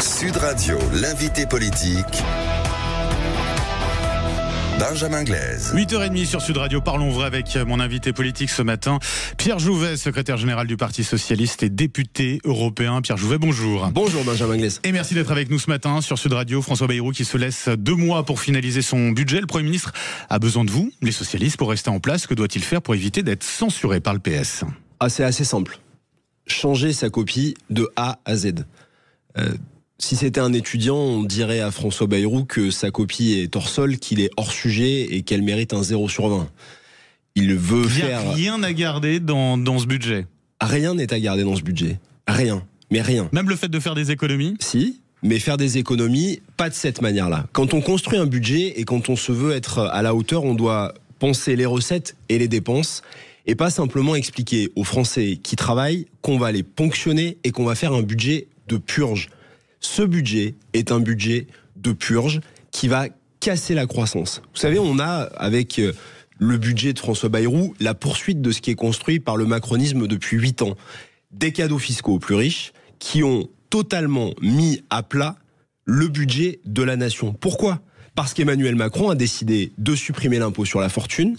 Sud Radio, l'invité politique, Benjamin Glaise. 8h30 sur Sud Radio, parlons vrai avec mon invité politique ce matin, Pierre Jouvet, secrétaire général du Parti Socialiste et député européen. Pierre Jouvet, bonjour. Bonjour Benjamin Glaise. Et merci d'être avec nous ce matin sur Sud Radio. François Bayrou qui se laisse 2 mois pour finaliser son budget. Le Premier ministre a besoin de vous, les socialistes, pour rester en place. Que doit-il faire pour éviter d'être censuré par le PS ? C'est assez simple. Changer sa copie de A à Z. Si c'était un étudiant, on dirait à François Bayrou que sa copie est hors sol, qu'il est hors sujet et qu'elle mérite un 0 sur 20. Il veut faire... Il n'y a rien à garder dans ce budget. Rien n'est à garder dans ce budget. Rien. Mais rien. Même le fait de faire des économies ? Si, mais faire des économies, pas de cette manière-là. Quand on construit un budget et quand on se veut être à la hauteur, on doit penser les recettes et les dépenses et pas simplement expliquer aux Français qui travaillent qu'on va les ponctionner et qu'on va faire un budget de purge. Ce budget est un budget de purge qui va casser la croissance. Vous savez, on a, avec le budget de François Bayrou, la poursuite de ce qui est construit par le macronisme depuis 8 ans. Des cadeaux fiscaux aux plus riches qui ont totalement mis à plat le budget de la nation. Pourquoi ? Parce qu'Emmanuel Macron a décidé de supprimer l'impôt sur la fortune.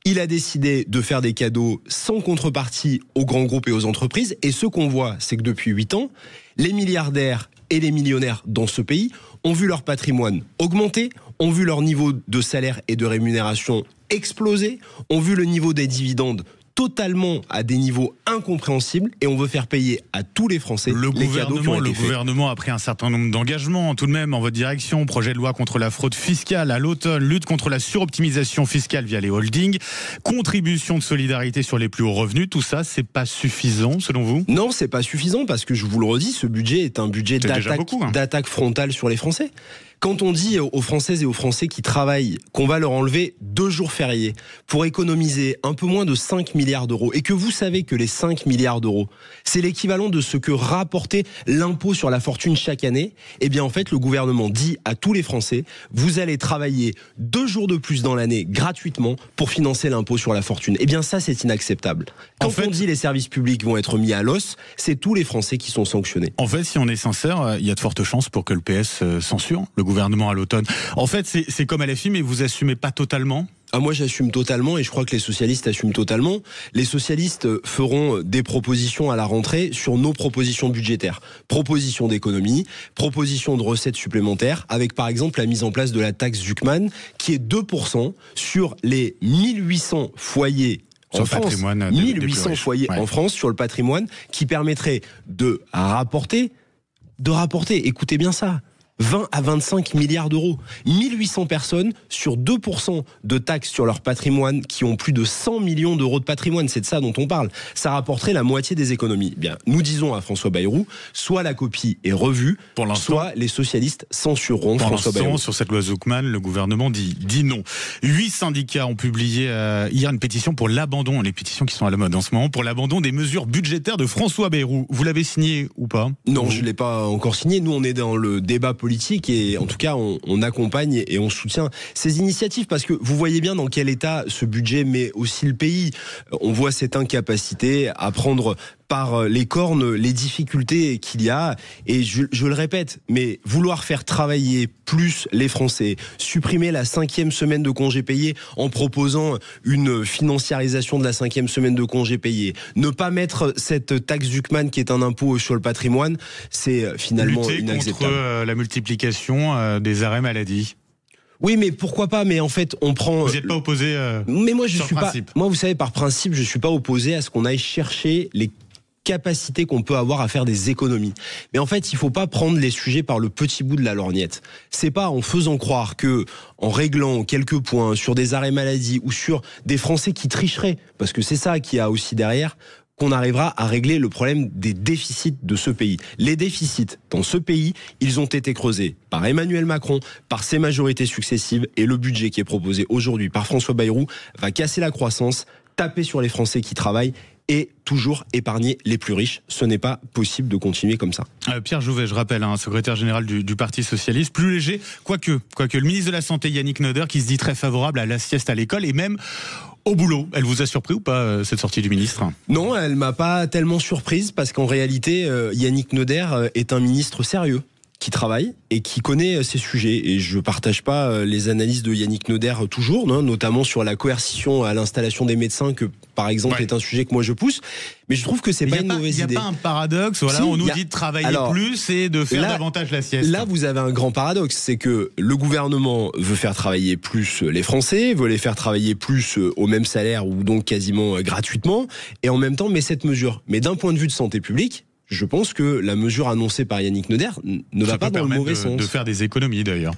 Il a décidé de faire des cadeaux sans contrepartie aux grands groupes et aux entreprises. Et ce qu'on voit, c'est que depuis 8 ans, les milliardaires et les millionnaires dans ce pays ont vu leur patrimoine augmenter, ont vu leur niveau de salaire et de rémunération exploser, ont vu le niveau des dividendes totalement à des niveaux incompréhensibles et on veut faire payer à tous les Français les cadeaux qui ont été faits. Le gouvernement a pris un certain nombre d'engagements tout de même en votre direction. Projet de loi contre la fraude fiscale à l'automne, lutte contre la suroptimisation fiscale via les holdings, contribution de solidarité sur les plus hauts revenus. Tout ça, c'est pas suffisant selon vous ? Non, c'est pas suffisant parce que je vous le redis, ce budget est un budget d'attaque frontale sur les Français. Quand on dit aux Françaises et aux Français qui travaillent qu'on va leur enlever 2 jours fériés pour économiser un peu moins de 5 milliards d'euros et que vous savez que les 5 milliards d'euros, c'est l'équivalent de ce que rapportait l'impôt sur la fortune chaque année, eh bien en fait le gouvernement dit à tous les Français, vous allez travailler 2 jours de plus dans l'année gratuitement pour financer l'impôt sur la fortune. Eh bien ça c'est inacceptable. Quand on dit les services publics vont être mis à l'os, c'est tous les Français qui sont sanctionnés. En fait, si on est sincère, il y a de fortes chances pour que le PS censure le gouvernement à l'automne. En fait, c'est comme LFI, mais vous assumez pas totalement ? Moi j'assume totalement et je crois que les socialistes assument totalement. Les socialistes feront des propositions à la rentrée sur nos propositions budgétaires. Propositions d'économie, propositions de recettes supplémentaires, avec par exemple la mise en place de la taxe Zuckman, qui est 2% sur les 1800 foyers en France, 1800 foyers en France sur le patrimoine, qui permettrait de rapporter, écoutez bien ça, 20 à 25 milliards d'euros. 1800 personnes sur 2% de taxes sur leur patrimoine qui ont plus de 100 millions d'euros de patrimoine. C'est de ça dont on parle. Ça rapporterait la moitié des économies. Bien, nous disons à François Bayrou, soit la copie est revue, soit les socialistes censureront François Bayrou. Sur cette loi Zuckman, le gouvernement dit non. 8 syndicats ont publié hier une pétition pour l'abandon, les pétitions qui sont à la mode en ce moment, pour l'abandon des mesures budgétaires de François Bayrou. Vous l'avez signé ou pas ? Non, je ne l'ai pas encore signé. Nous, on est dans le débat politique et en tout cas on accompagne et on soutient ces initiatives parce que vous voyez bien dans quel état ce budget met aussi le pays. On voit cette incapacité à prendre par les cornes les difficultés qu'il y a et je le répète, mais vouloir faire travailler plus les Français, supprimer la 5e semaine de congé payé en proposant une financiarisation de la 5e semaine de congé payé, ne pas mettre cette taxe Zuckman qui est un impôt sur le patrimoine, c'est finalement inacceptable. Contre la multiplication des arrêts maladie. Oui, mais pourquoi pas ? Mais en fait, on prend. Vous n'êtes pas opposé mais moi, je sur suis principe. Moi, vous savez, par principe, je suis pas opposé à ce qu'on aille chercher les capacité qu'on peut avoir à faire des économies. Mais en fait, il faut pas prendre les sujets par le petit bout de la lorgnette. C'est pas en faisant croire que, en réglant quelques points sur des arrêts maladie ou sur des Français qui tricheraient, parce que c'est ça qu'il y a aussi derrière, qu'on arrivera à régler le problème des déficits de ce pays. Les déficits dans ce pays, ils ont été creusés par Emmanuel Macron, par ses majorités successives, et le budget qui est proposé aujourd'hui par François Bayrou va casser la croissance, taper sur les Français qui travaillent et toujours épargner les plus riches. Ce n'est pas possible de continuer comme ça. Pierre Jouvet, je rappelle, secrétaire général du Parti Socialiste, plus léger, quoique le ministre de la Santé, Yannick Neuder, qui se dit très favorable à la sieste à l'école et même au boulot. Elle vous a surpris ou pas, cette sortie du ministre ? Non, elle m'a pas tellement surprise, parce qu'en réalité, Yannick Neuder est un ministre sérieux, qui travaille et qui connaît ces sujets. Et je partage pas les analyses de Yannick Neuder toujours, notamment sur la coercition à l'installation des médecins, que par exemple est un sujet que moi je pousse. Mais je trouve que c'est pas une mauvaise idée. Il n'y a pas un paradoxe, voilà, on nous dit de travailler plus et de faire davantage la sieste. Là, vous avez un grand paradoxe, c'est que le gouvernement veut faire travailler plus les Français, veut les faire travailler plus au même salaire ou donc quasiment gratuitement, et en même temps met cette mesure. Mais d'un point de vue de santé publique, je pense que la mesure annoncée par Yannick Neuder ne va pas dans le mauvais sens. De faire des économies d'ailleurs.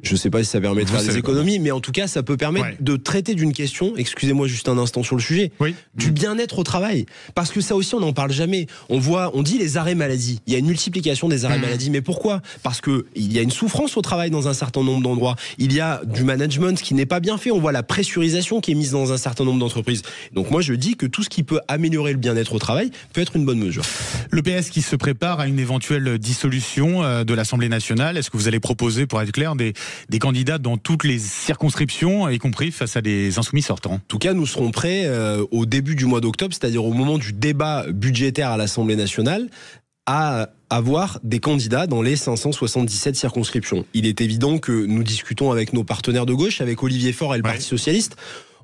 Je ne sais pas si ça permet de faire des économies, mais en tout cas, ça peut permettre de traiter d'une question, excusez-moi juste un instant sur le sujet, du bien-être au travail. Parce que ça aussi, on n'en parle jamais. On dit les arrêts maladie. Il y a une multiplication des arrêts maladie. Mais pourquoi ? Parce qu'il y a une souffrance au travail dans un certain nombre d'endroits. Il y a du management qui n'est pas bien fait. On voit la pressurisation qui est mise dans un certain nombre d'entreprises. Donc moi, je dis que tout ce qui peut améliorer le bien-être au travail peut être une bonne mesure. Le PS qui se prépare à une éventuelle dissolution de l'Assemblée nationale, est-ce que vous allez proposer, pour être clair, des candidats dans toutes les circonscriptions, y compris face à des insoumis sortants? En tout cas, nous serons prêts au début du mois d'octobre, c'est-à-dire au moment du débat budgétaire à l'Assemblée nationale, à avoir des candidats dans les 577 circonscriptions. Il est évident que nous discutons avec nos partenaires de gauche, avec Olivier Faure et le Parti socialiste.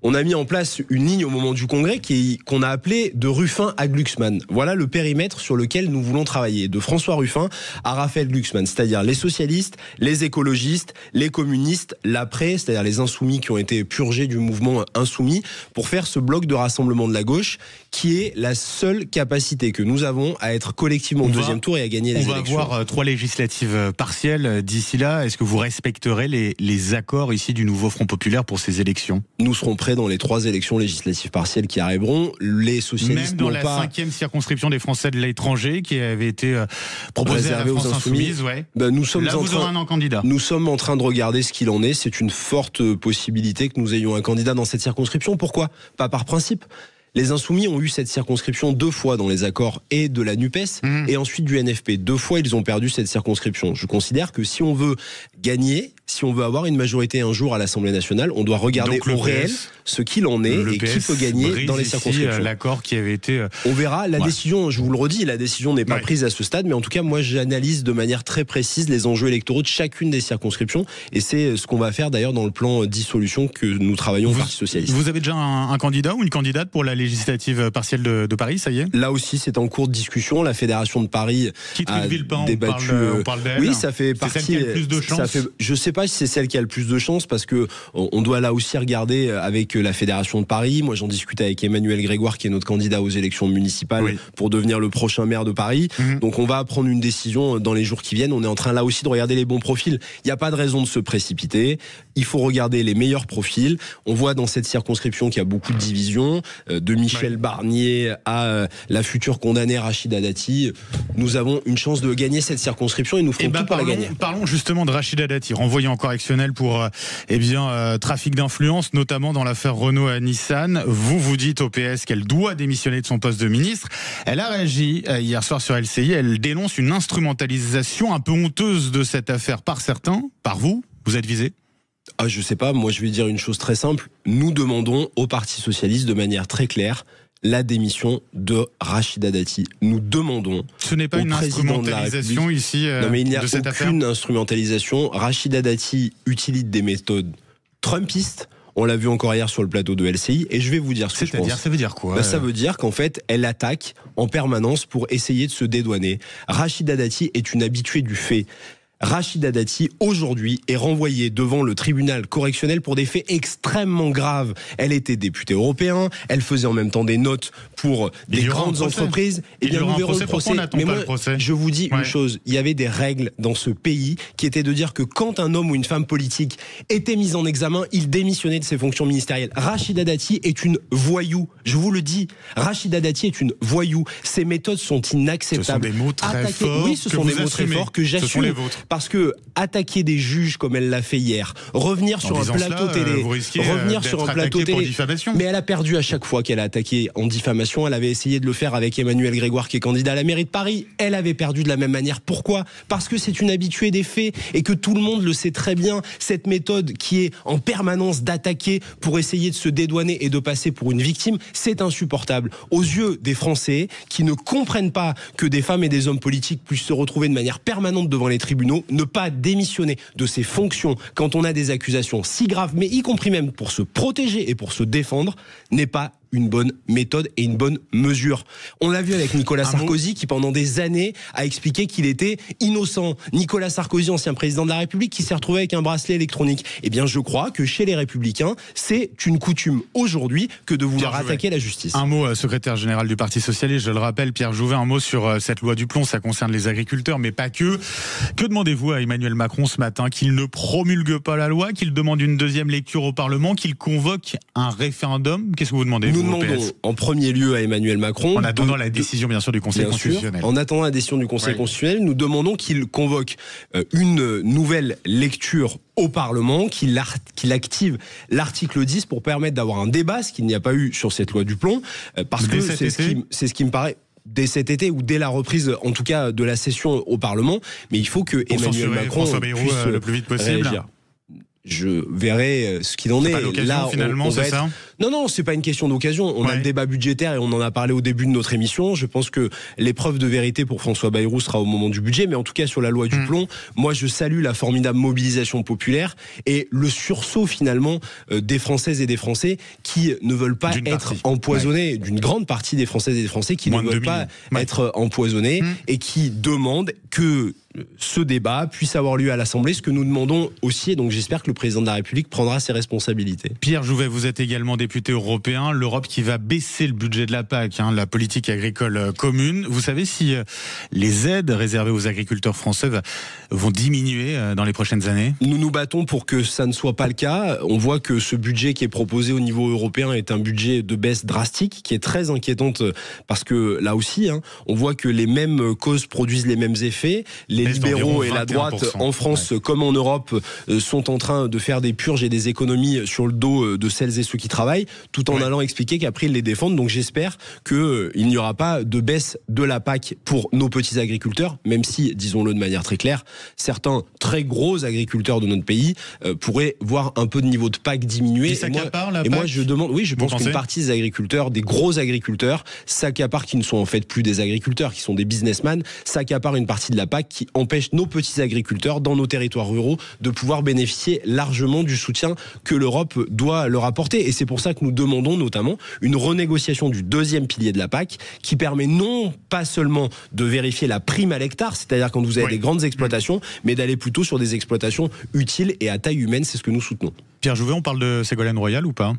On a mis en place une ligne au moment du congrès qu'on a appelée de Ruffin à Glucksmann. Voilà le périmètre sur lequel nous voulons travailler. De François Ruffin à Raphaël Glucksmann. C'est-à-dire les socialistes, les écologistes, les communistes, l'après, c'est-à-dire les insoumis qui ont été purgés du mouvement insoumis, pour faire ce bloc de rassemblement de la gauche qui est la seule capacité que nous avons à être collectivement au deuxième tour et à gagner les élections. On va avoir 3 législatives partielles d'ici là. Est-ce que vous respecterez les accords ici du nouveau Front Populaire pour ces élections? Nous serons prêts dans les 3 élections législatives partielles qui arriveront. Les socialistes même dans la 5e circonscription des Français de l'étranger qui avait été proposée à la France Insoumise. Nous sommes vous aurez un candidat. Nous sommes en train de regarder ce qu'il en est. C'est une forte possibilité que nous ayons un candidat dans cette circonscription. Pourquoi ? Pas par principe. Les Insoumis ont eu cette circonscription 2 fois dans les accords et de la NUPES et ensuite du NFP. 2 fois, ils ont perdu cette circonscription. Je considère que si on veut gagner, si on veut avoir une majorité un jour à l'Assemblée nationale, on doit regarder au réel ce qu'il en est et qui peut gagner dans les circonscriptions. L'accord qui avait été... On verra. La décision, je vous le redis, la décision n'est pas prise à ce stade, mais en tout cas, moi, j'analyse de manière très précise les enjeux électoraux de chacune des circonscriptions et c'est ce qu'on va faire d'ailleurs dans le plan dissolution que nous travaillons au Parti socialiste. Vous avez déjà un candidat ou une candidate pour la législative partielle de Paris, ça y est ? Là aussi, c'est en cours de discussion. La Fédération de Paris a débattu. On parle d'elle. Oui, ça fait partie. C'est celle qui a le plus de chance. Je sais pas si c'est celle qui a le plus de chance parce que on doit là aussi regarder avec la Fédération de Paris. Moi, j'en discute avec Emmanuel Grégoire, qui est notre candidat aux élections municipales pour devenir le prochain maire de Paris. Donc, on va prendre une décision dans les jours qui viennent. On est en train là aussi de regarder les bons profils. Il n'y a pas de raison de se précipiter. Il faut regarder les meilleurs profils. On voit dans cette circonscription qu'il y a beaucoup de divisions. De Michel Barnier à la future condamnée Rachida Dati. Nous avons une chance de gagner cette circonscription et nous ferons tout pour la gagner. Parlons justement de Rachida Dati, renvoyée en correctionnel pour trafic d'influence, notamment dans l'affaire Renault à Nissan. Vous dites au PS qu'elle doit démissionner de son poste de ministre. Elle a réagi hier soir sur LCI. Elle dénonce une instrumentalisation un peu honteuse de cette affaire par certains, par vous. Vous êtes visé ? Je sais pas, moi je vais dire une chose très simple. Nous demandons au Parti socialiste de manière très claire la démission de Rachida Dati. Nous demandons. Ce n'est pas une instrumentalisation ici non, mais il n'y a de cette affaire. Aucune instrumentalisation. Rachida Dati utilise des méthodes trumpistes. On l'a vu encore hier sur le plateau de LCI et je vais vous dire ce que je pense. C'est-à-dire, ça veut dire quoi ? Ça veut dire qu'en fait, elle attaque en permanence pour essayer de se dédouaner. Rachida Dati est une habituée du fait. Rachida Dati, aujourd'hui, est renvoyée devant le tribunal correctionnel pour des faits extrêmement graves. Elle était députée européen, elle faisait en même temps des notes pour des grandes entreprises. Et bien, nous verrons le procès. Mais moi, je vous dis une chose, il y avait des règles dans ce pays qui étaient de dire que quand un homme ou une femme politique était mis en examen, il démissionnait de ses fonctions ministérielles. Rachida Dati est une voyou, je vous le dis. Rachida Dati est une voyou. Ses méthodes sont inacceptables. Ce sont des mots très forts. Oui, ce sont des mots très forts que j'assume. Parce que attaquer des juges comme elle l'a fait hier, revenir sur un plateau télé, mais elle a perdu à chaque fois qu'elle a attaqué en diffamation. Elle avait essayé de le faire avec Emmanuel Grégoire qui est candidat à la mairie de Paris. Elle avait perdu de la même manière. Pourquoi ? Parce que c'est une habituée des faits et que tout le monde le sait très bien. Cette méthode qui est en permanence d'attaquer pour essayer de se dédouaner et de passer pour une victime, c'est insupportable. Aux yeux des Français qui ne comprennent pas que des femmes et des hommes politiques puissent se retrouver de manière permanente devant les tribunaux, ne pas démissionner de ses fonctions quand on a des accusations si graves, mais y compris même pour se protéger et pour se défendre, n'est pas une bonne méthode et une bonne mesure. On l'a vu avec Nicolas Sarkozy qui pendant des années a expliqué qu'il était innocent. Nicolas Sarkozy, ancien président de la République, qui s'est retrouvé avec un bracelet électronique. Eh bien, je crois que chez les Républicains, c'est une coutume aujourd'hui que de vouloir attaquer la justice. Un mot, secrétaire général du Parti Socialiste, je le rappelle, Pierre Jouvet, un mot sur cette loi du plomb, ça concerne les agriculteurs, mais pas que. Que demandez-vous à Emmanuel Macron ce matin ? Qu'il ne promulgue pas la loi, qu'il demande une deuxième lecture au Parlement, qu'il convoque un référendum ? Qu'est-ce que vous demandez ? Nous demandons en premier lieu à Emmanuel Macron, en attendant la décision bien sûr du Conseil constitutionnel. En attendant la décision du Conseil constitutionnel, nous demandons qu'il convoque une nouvelle lecture au Parlement, qu'il active l'article 10 pour permettre d'avoir un débat, ce qu'il n'y a pas eu sur cette loi du plomb, parce que c'est ce qui me paraît dès cet été ou dès la reprise, en tout cas, de la session au Parlement. Mais il faut que Emmanuel Macron François Bayrou puisse le plus vite possible. Réagir. Je verrai ce qu'il en est. Pas l'occasion, là, finalement, c'est ça ? Non, c'est pas une question d'occasion. On a le débat budgétaire et on en a parlé au début de notre émission. Je pense que l'épreuve de vérité pour François Bayrou sera au moment du budget. Mais en tout cas, sur la loi du plomb, moi, je salue la formidable mobilisation populaire et le sursaut, finalement, des Françaises et des Français qui ne veulent pas être empoisonnés, d'une grande partie des Françaises et des Français qui ne veulent pas être empoisonnés et qui demandent que ce débat puisse avoir lieu à l'Assemblée, ce que nous demandons aussi, et donc j'espère que le président de la République prendra ses responsabilités. Pierre Jouvet, vous êtes également député européen, l'Europe qui va baisser le budget de la PAC, la politique agricole commune. Vous savez si les aides réservées aux agriculteurs français vont diminuer dans les prochaines années ? Nous nous battons pour que ça ne soit pas le cas. On voit que ce budget qui est proposé au niveau européen est un budget de baisse drastique, qui est très inquiétante, parce que là aussi, on voit que les mêmes causes produisent les mêmes effets. Les libéraux et la droite en France comme en Europe sont en train de faire des purges et des économies sur le dos de celles et ceux qui travaillent, tout en allant expliquer qu'après ils les défendent. Donc j'espère qu'il n'y aura pas de baisse de la PAC pour nos petits agriculteurs, même si, disons-le de manière très claire, certains très gros agriculteurs de notre pays pourraient voir un peu de niveau de PAC diminuer. Et moi je demande, je pense qu'une partie des agriculteurs, des gros agriculteurs, s'accaparent, qui ne sont en fait plus des agriculteurs, qui sont des businessmen, s'accaparent une partie de la PAC qui empêche nos petits agriculteurs dans nos territoires ruraux de pouvoir bénéficier largement du soutien que l'Europe doit leur apporter. Et c'est pour ça que nous demandons notamment une renégociation du deuxième pilier de la PAC qui permet non pas seulement de vérifier la prime à l'hectare, c'est-à-dire quand vous avez des grandes exploitations, mais d'aller plutôt sur des exploitations utiles et à taille humaine. C'est ce que nous soutenons. Pierre Jouvet, on parle de Ségolène Royal ou pas ?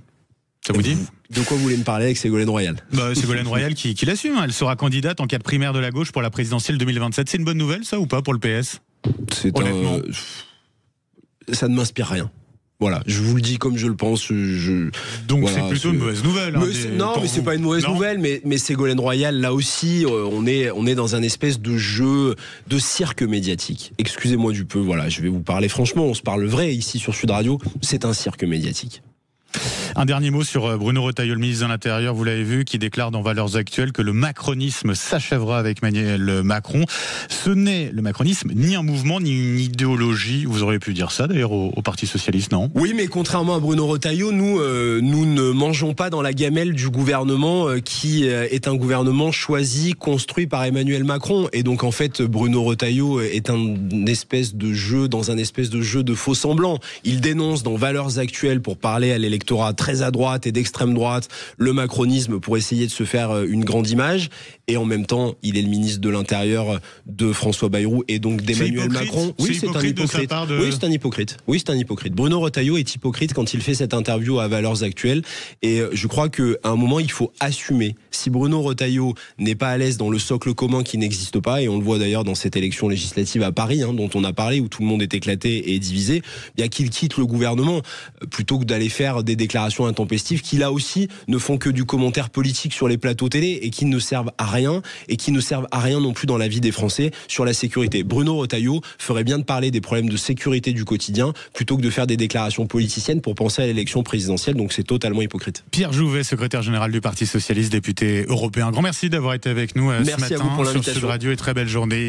Ça vous dit ? De quoi vous voulez me parler avec Ségolène Royal ? Ségolène Royal qui l'assume. Elle sera candidate en cas de primaire de la gauche pour la présidentielle 2027. C'est une bonne nouvelle, ça, ou pas, pour le PS ? Honnêtement. Ça ne m'inspire rien. Voilà, je vous le dis comme je le pense. Donc c'est plutôt une mauvaise nouvelle. Mais c'est pas une mauvaise nouvelle. Mais Ségolène Royal, là aussi, on est dans un espèce de jeu de cirque médiatique. Excusez-moi du peu. Voilà, je vais vous parler franchement. On se parle vrai ici sur Sud Radio. C'est un cirque médiatique. Un dernier mot sur Bruno Retailleau, le ministre de l'Intérieur, vous l'avez vu, qui déclare dans Valeurs Actuelles que le macronisme s'achèvera avec Emmanuel Macron. Ce n'est le macronisme ni un mouvement ni une idéologie. Vous auriez pu dire ça d'ailleurs au Parti Socialiste, non ? Oui, mais contrairement à Bruno Retailleau, nous ne mangeons pas dans la gamelle du gouvernement qui est un gouvernement choisi, construit par Emmanuel Macron. Et donc en fait, Bruno Retailleau est dans un espèce de jeu de faux semblants. Il dénonce dans Valeurs Actuelles, pour parler à l'électorat très à droite et d'extrême droite, le macronisme pour essayer de se faire une grande image. Et en même temps, il est le ministre de l'Intérieur de François Bayrou et donc d'Emmanuel Macron. Oui, c'est un hypocrite. Oui, c'est un hypocrite. Oui, c'est un hypocrite. Bruno Retailleau est hypocrite quand il fait cette interview à Valeurs Actuelles. Et je crois qu'à un moment, il faut assumer. Si Bruno Retailleau n'est pas à l'aise dans le socle commun qui n'existe pas, et on le voit d'ailleurs dans cette élection législative à Paris, dont on a parlé, où tout le monde est éclaté et divisé, bien qu'il quitte le gouvernement plutôt que d'aller faire des déclarations intempestives qui là aussi ne font que du commentaire politique sur les plateaux télé et qui ne servent à rien et qui ne servent à rien non plus dans la vie des Français sur la sécurité. Bruno Retailleau ferait bien de parler des problèmes de sécurité du quotidien plutôt que de faire des déclarations politiciennes pour penser à l'élection présidentielle, donc c'est totalement hypocrite. Pierre Jouvet, secrétaire général du Parti Socialiste, député européen. Grand merci d'avoir été avec nous ce matin à vous pour sur Sud Radio et très belle journée.